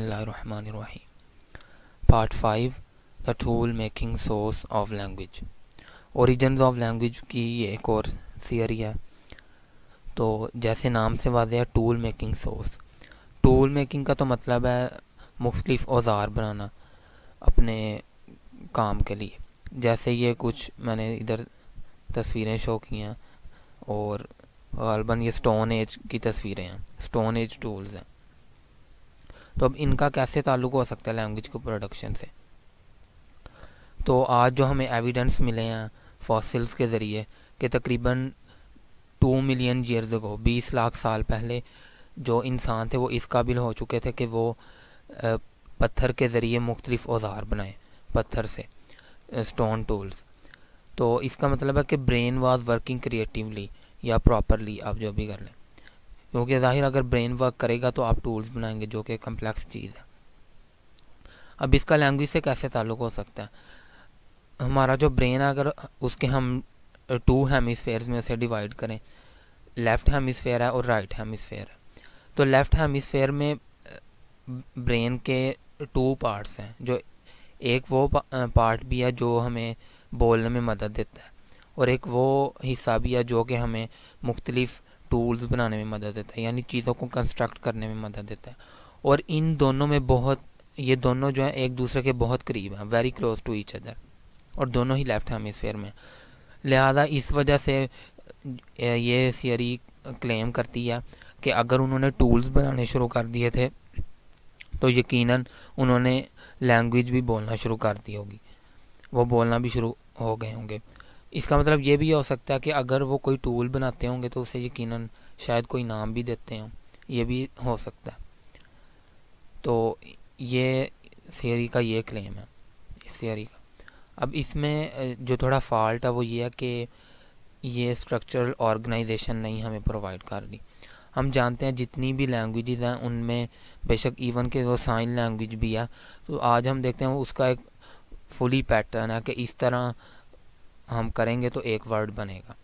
Bismillahirrahmanirrahim. Part 5 The Tool Making Source of Language. Origins of Language की ये एक और थियरी है। तो जैसे नाम से वाज़ेह है, tool making source. Tool making का तो मतलब है मुख्तलिफ औज़ार बनाना अपने काम के लिए। जैसे ये कुछ मैंने इधर तस्वीरें शो की हैं और गालबन ये स्टोन एज की तस्वीरें हैं, स्टोन एज टूल्स हैं। तो अब इनका कैसे ताल्लुक़ हो सकता है लैंग्वेज को प्रोडक्शन से। तो आज जो हमें एविडेंस मिले हैं फॉसिल्स के ज़रिए कि तकरीबन 2 मिलियन ईयर्स अगो 20 लाख साल पहले जो इंसान थे वो इस काबिल हो चुके थे कि वो पत्थर के ज़रिए मुख्तलिफ औज़ार बनाए पत्थर से, स्टोन टूल्स। तो इसका मतलब है कि ब्रेन वाज वर्किंग क्रिएटिवली या प्रॉपरली, आप जो भी कर लें, क्योंकि ज़ाहिर अगर ब्रेन वर्क करेगा तो आप टूल्स बनाएंगे जो कि कम्प्लेक्स चीज़ है। अब इसका लैंग्वेज से कैसे ताल्लुक़ हो सकता है। हमारा जो ब्रेन है अगर उसके हम 2 हेमिस्फेयर्स में उसे डिवाइड करें, लेफ़्ट हेमिस्फेयर है और राइट हेमिस्फेयर है। तो लेफ़्ट हेमिस्फेयर में ब्रेन के 2 पार्ट्स हैं, जो एक वो पार्ट भी है जो हमें बोलने में मदद देता है और एक वो हिस्सा भी है जो कि हमें मुख्तलिफ टूल्स बनाने में मदद देता है, यानी चीज़ों को कंस्ट्रक्ट करने में मदद देता है। और इन दोनों में ये दोनों जो हैं एक दूसरे के बहुत करीब हैं, very close to each other, और दोनों ही लेफ़्ट हेमिस्फेयर में। लिहाजा इस वजह से ये थियरी क्लेम करती है कि अगर उन्होंने टूल्स बनाने शुरू कर दिए थे तो यकीनन उन्होंने लैंग्वेज भी बोलना शुरू कर दी होगी, वो बोलना भी शुरू हो गए होंगे। इसका मतलब ये भी हो सकता है कि अगर वो कोई टूल बनाते होंगे तो उसे यकीनन शायद कोई नाम भी देते हों, ये भी हो सकता है। तो ये थियरी का ये क्लेम है, इस थियरी का। अब इसमें जो थोड़ा फॉल्ट है वो ये है कि ये स्ट्रक्चरल ऑर्गेनाइजेशन नहीं हमें प्रोवाइड कर रही। हम जानते हैं जितनी भी लैंग्वेजेस हैं उनमें बेशक इवन के वो साइन लैंग्वेज भी है, तो आज हम देखते हैं उसका एक फुली पैटर्न है कि इस तरह हम करेंगे तो एक वर्ड बनेगा।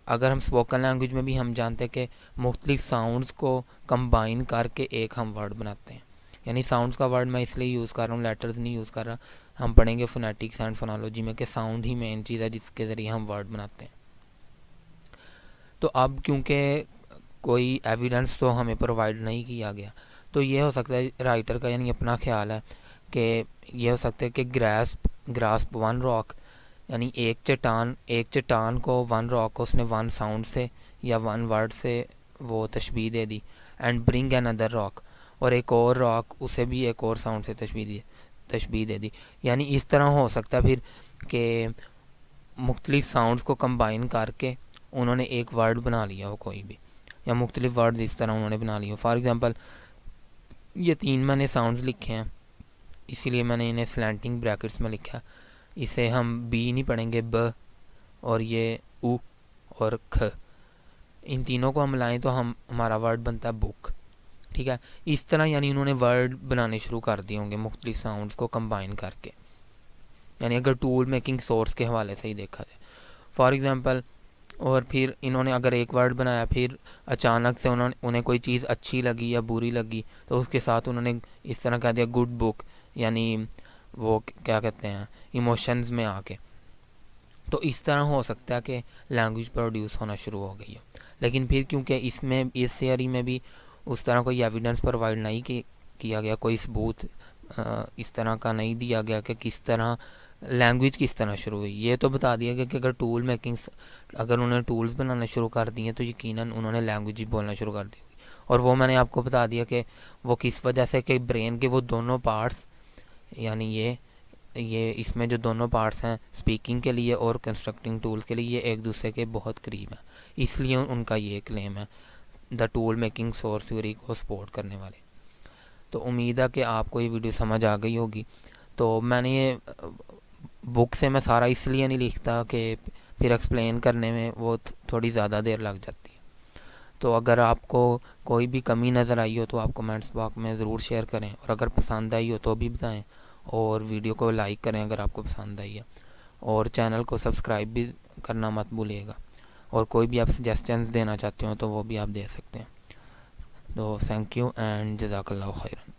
अगर हम स्पोकन लैंग्वेज में भी हम जानते हैं कि मुख्तलिफ साउंड्स को कंबाइन करके एक हम वर्ड बनाते हैं, यानी साउंड्स का वर्ड मैं इसलिए यूज़ कर रहा हूँ, लेटर्स नहीं यूज़ कर रहा। हम पढ़ेंगे फोनेटिक्स एंड फोनोलॉजी में कि साउंड ही मेन चीज़ है जिसके ज़रिए हम वर्ड बनाते हैं। तो अब क्योंकि कोई एविडेंस तो हमें प्रोवाइड नहीं किया गया, तो ये हो सकता है राइटर का यानी अपना ख्याल है कि ये हो सकता है कि ग्रास्प वन रॉक, यानी एक चट्टान को, वन रॉक को उसने वन साउंड से या वन वर्ड से वो तशबीह दे दी, एंड ब्रिंग अनदर रॉक, और एक और रॉक उसे भी एक और साउंड से तशबीह दे दी। यानी इस तरह हो सकता है फिर कि मुख्तलिफ साउंड्स को कंबाइन करके उन्होंने एक वर्ड बना लिया हो कोई भी, या मुख्तलिफ वर्ड्स इस तरह उन्होंने बना लिए हो। फॉर एग्ज़ाम्पल ये 3 मैंने साउंड्स लिखे हैं, इसीलिए मैंने इन्हें स्लैंटिंग ब्रैकेट्स में लिखा है। इसे हम बी नहीं पढ़ेंगे, ब, और ये उ और ख, इन तीनों को हम लाएं तो हमारा वर्ड बनता है बुक। ठीक है, इस तरह यानी उन्होंने वर्ड बनाने शुरू कर दिए होंगे मुख्तलिफ साउंड्स को कंबाइन करके, यानी अगर टूल मेकिंग सोर्स के हवाले से ही देखा जाए। फॉर एग्ज़ाम्पल, और फिर इन्होंने अगर एक वर्ड बनाया, फिर अचानक से उन्हें कोई चीज़ अच्छी लगी या बुरी लगी, तो उसके साथ उन्होंने इस तरह कह दिया गुड बुक, यानी वो क्या कहते हैं इमोशंस में आके। तो इस तरह हो सकता है कि लैंग्वेज प्रोड्यूस होना शुरू हो गई है। लेकिन फिर क्योंकि इस थियरी में भी उस तरह कोई एविडेंस प्रोवाइड नहीं किया गया, कोई सबूत इस तरह का नहीं दिया गया कि किस तरह लैंग्वेज किस तरह शुरू हुई। ये तो बता दिया गया कि अगर उन्होंने टूल्स बनाना शुरू कर दिए तो यकीनन उन्होंने लैंग्वेज ही बोलना शुरू कर दी होगी। और वो मैंने आपको बता दिया कि वो किस वजह से, कि ब्रेन के वो दोनों पार्ट्स, यानी ये इसमें जो दोनों पार्ट्स हैं स्पीकिंग के लिए और कंस्ट्रक्टिंग टूल्स के लिए, ये एक दूसरे के बहुत करीब हैं, इसलिए उनका ये क्लेम है the tool making source theory को सपोर्ट करने वाले। तो उम्मीद है कि आपको ये वीडियो समझ आ गई होगी। तो मैंने ये बुक से मैं सारा इसलिए नहीं लिखता कि फिर एक्सप्लेन करने में वो थोड़ी ज़्यादा देर लग जाती है। तो अगर आपको कोई भी कमी नज़र आई हो तो आप कमेंट्स बॉक्स में ज़रूर शेयर करें, और अगर पसंद आई हो तो भी बताएं, और वीडियो को लाइक करें अगर आपको पसंद आई है, और चैनल को सब्सक्राइब भी करना मत भूलिएगा। और कोई भी आप सजेशंस देना चाहते हो तो वो भी आप दे सकते हैं। तो थैंक यू एंड जज़ाकल्लाहु खैरन।